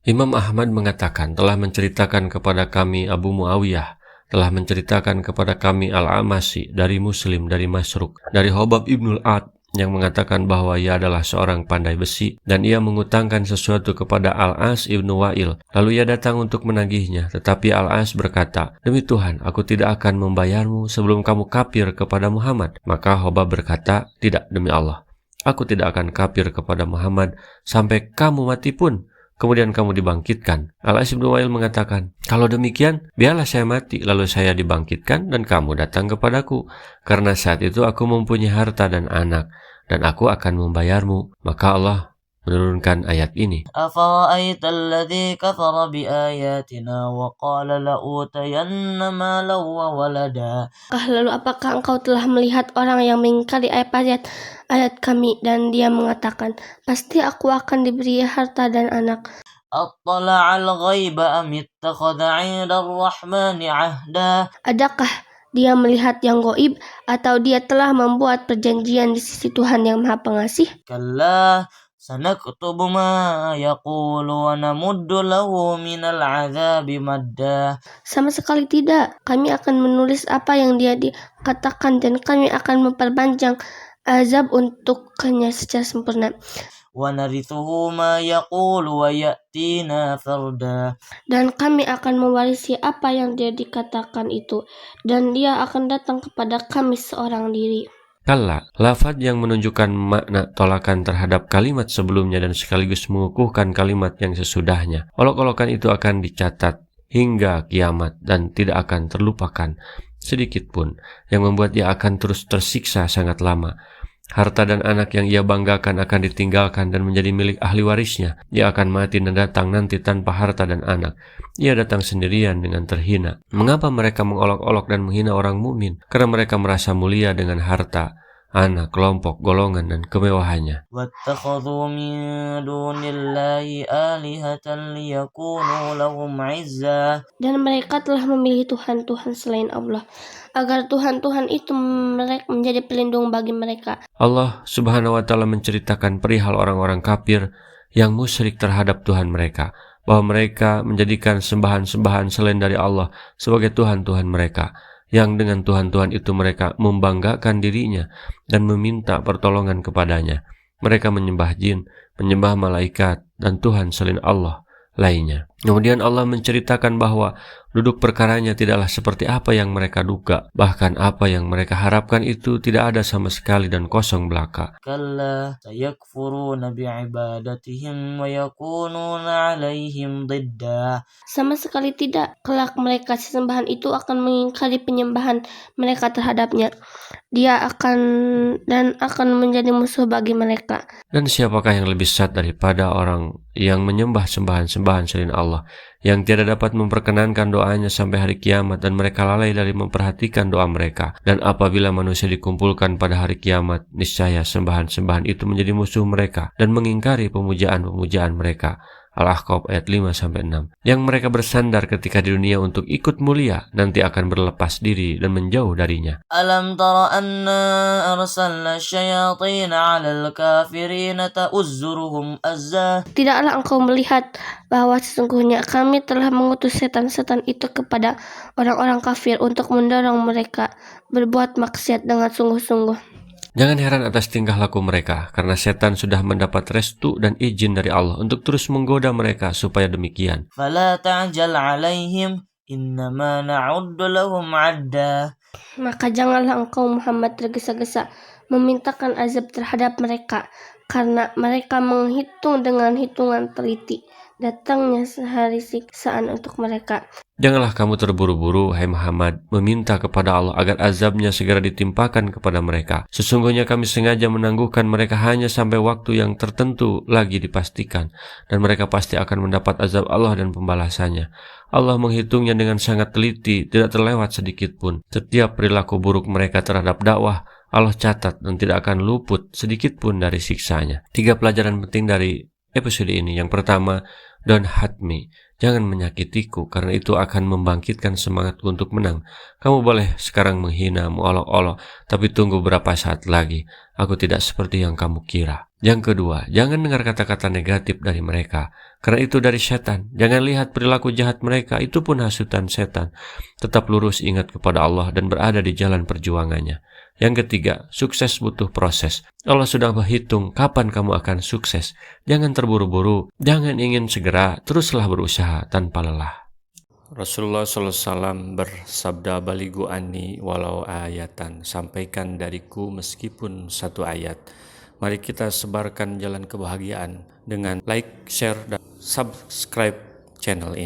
Imam Ahmad mengatakan, telah menceritakan kepada kami Abu Muawiyah, telah menceritakan kepada kami Al-Amasi dari Muslim, dari Masruk, dari Hobab ibnul Ad, yang mengatakan bahwa ia adalah seorang pandai besi, dan ia mengutangkan sesuatu kepada Al-As ibnu Wa'il. Lalu ia datang untuk menagihnya, tetapi Al-As berkata, "Demi Tuhan, aku tidak akan membayarmu sebelum kamu kafir kepada Muhammad." Maka Hobab berkata, "Tidak, demi Allah, aku tidak akan kafir kepada Muhammad sampai kamu mati pun. Kemudian kamu dibangkitkan." Al-As ibnu Wa'il mengatakan, "Kalau demikian, biarlah saya mati, lalu saya dibangkitkan dan kamu datang kepadaku. Karena saat itu aku mempunyai harta dan anak, dan aku akan membayarmu." Maka Allah menurunkan ayat ini. أفرأيت الذي كفر بآياتنا وقال لأوتين مالا وولدا. Lalu apakah engkau telah melihat orang yang mengingkari ayat kami dan dia mengatakan, pasti aku akan diberi harta dan anak. أطلع الغيب أم اتخذ عند الرحمن عهدا. Adakah dia melihat yang gaib atau dia telah membuat perjanjian di sisi Tuhan yang Maha Pengasih? كلا سنكتب ما يقول ونمد له من العذاب مدا. Sama sekali tidak. Kami akan menulis apa yang dia dikatakan dan kami akan memperpanjang azab untuknya secara sempurna. وَنَرِثُهُ مَا يَقُولُ وَيَأْتِينَا فَرْدًا. Dan kami akan mewarisi apa yang dia dikatakan itu, dan dia akan datang kepada kami seorang diri. Kalla, lafaz yang menunjukkan makna tolakan terhadap kalimat sebelumnya dan sekaligus mengukuhkan kalimat yang sesudahnya. Olok-olokan itu akan dicatat hingga kiamat dan tidak akan terlupakan sedikit pun, yang membuat ia akan terus tersiksa sangat lama. Harta dan anak yang ia banggakan akan ditinggalkan dan menjadi milik ahli warisnya. Ia akan mati dan datang nanti tanpa harta dan anak. Ia datang sendirian dengan terhina. Mengapa mereka mengolok-olok dan menghina orang mukmin? Karena mereka merasa mulia dengan harta, anak, kelompok, golongan, dan kemewahannya. وَاتَّخَذُوا مِن دُونِ اللَّهِ آلِهَةً لِيَكُونُوا لَهُمْ عِزًّا. Dan mereka telah memilih Tuhan-Tuhan selain Allah, agar Tuhan-Tuhan itu menjadi pelindung bagi mereka. Allah Subhanahu wa Ta'ala menceritakan perihal orang-orang kafir yang musyrik terhadap Tuhan mereka, bahwa mereka menjadikan sembahan-sembahan selain dari Allah sebagai Tuhan-Tuhan mereka, yang dengan Tuhan-Tuhan itu mereka membanggakan dirinya dan meminta pertolongan kepadanya. Mereka menyembah jin, menyembah malaikat, dan Tuhan selain Allah lainnya. Kemudian Allah menceritakan bahwa duduk perkaranya tidaklah seperti apa yang mereka duga. Bahkan apa yang mereka harapkan itu tidak ada sama sekali dan kosong belaka. كَلَّا سَيَكْفُرُونَ بِعِبَادَتِهِمْ وَيَكُونُونَ عَلَيْهِمْ ضِدًّا. Sama sekali tidak. Kelak mereka sesembahan itu akan mengingkari penyembahan mereka terhadapnya. Dia akan menjadi musuh bagi mereka. Dan siapakah yang lebih sesat daripada orang yang menyembah sembahan-sembahan selain Allah, yang tiada dapat memperkenankan doanya sampai hari kiamat, dan mereka lalai dari memperhatikan doa mereka. Dan apabila manusia dikumpulkan pada hari kiamat, niscaya sembahan-sembahan itu menjadi musuh mereka dan mengingkari pemujaan-pemujaan mereka. Al-Ahqaf ayat 5-6. Yang mereka bersandar ketika di dunia untuk ikut mulia, nanti akan berlepas diri dan menjauh darinya. أَلَمْ تَرَ أَنَّا أَرْسَلْنَا الشَّيَاطِينَ عَلَى الْكَافِرِينَ تَؤُزُّرُهُمْ أَزًّا. Tidaklah engkau melihat bahwa sesungguhnya kami telah mengutus setan-setan itu kepada orang-orang kafir untuk mendorong mereka berbuat maksiat dengan sungguh-sungguh. Jangan heran atas tingkah laku mereka, karena setan sudah mendapat restu dan izin dari Allah untuk terus menggoda mereka supaya demikian. فَلَا تَعْجَلْ عَلَيْهِمْ إِنَّمَا نَعُدُّ لَهُمْ عَدًّا. Maka janganlah engkau Muhammad tergesa-gesa memintakan azab terhadap mereka, karena mereka menghitung dengan hitungan teliti datangnya sehari siksaan untuk mereka. Janganlah kamu terburu-buru, hai Muhammad, meminta kepada Allah agar azabnya segera ditimpakan kepada mereka. Sesungguhnya kami sengaja menangguhkan mereka hanya sampai waktu yang tertentu lagi dipastikan, dan mereka pasti akan mendapat azab Allah dan pembalasannya. Allah menghitungnya dengan sangat teliti, tidak terlewat sedikit pun. Setiap perilaku buruk mereka terhadap dakwah, Allah catat dan tidak akan luput sedikit pun dari siksanya. 3 pelajaran penting dari episode ini. Yang pertama, don't hate me. Jangan menyakitiku, karena itu akan membangkitkan semangatku untuk menang. Kamu boleh sekarang menghina, mengolok-olok, tapi tunggu berapa saat lagi. Aku tidak seperti yang kamu kira. Yang kedua, jangan dengar kata-kata negatif dari mereka, karena itu dari setan. Jangan lihat perilaku jahat mereka, itu pun hasutan setan. Tetap lurus ingat kepada Allah dan berada di jalan perjuangannya. Yang ketiga, sukses butuh proses. Allah sudah berhitung kapan kamu akan sukses. Jangan terburu-buru, jangan ingin segera, teruslah berusaha tanpa lelah. Rasulullah SAW bersabda, baligu anni walau ayatan, sampaikan dariku meskipun satu ayat. Mari kita sebarkan jalan kebahagiaan dengan like, share, dan subscribe channel ini.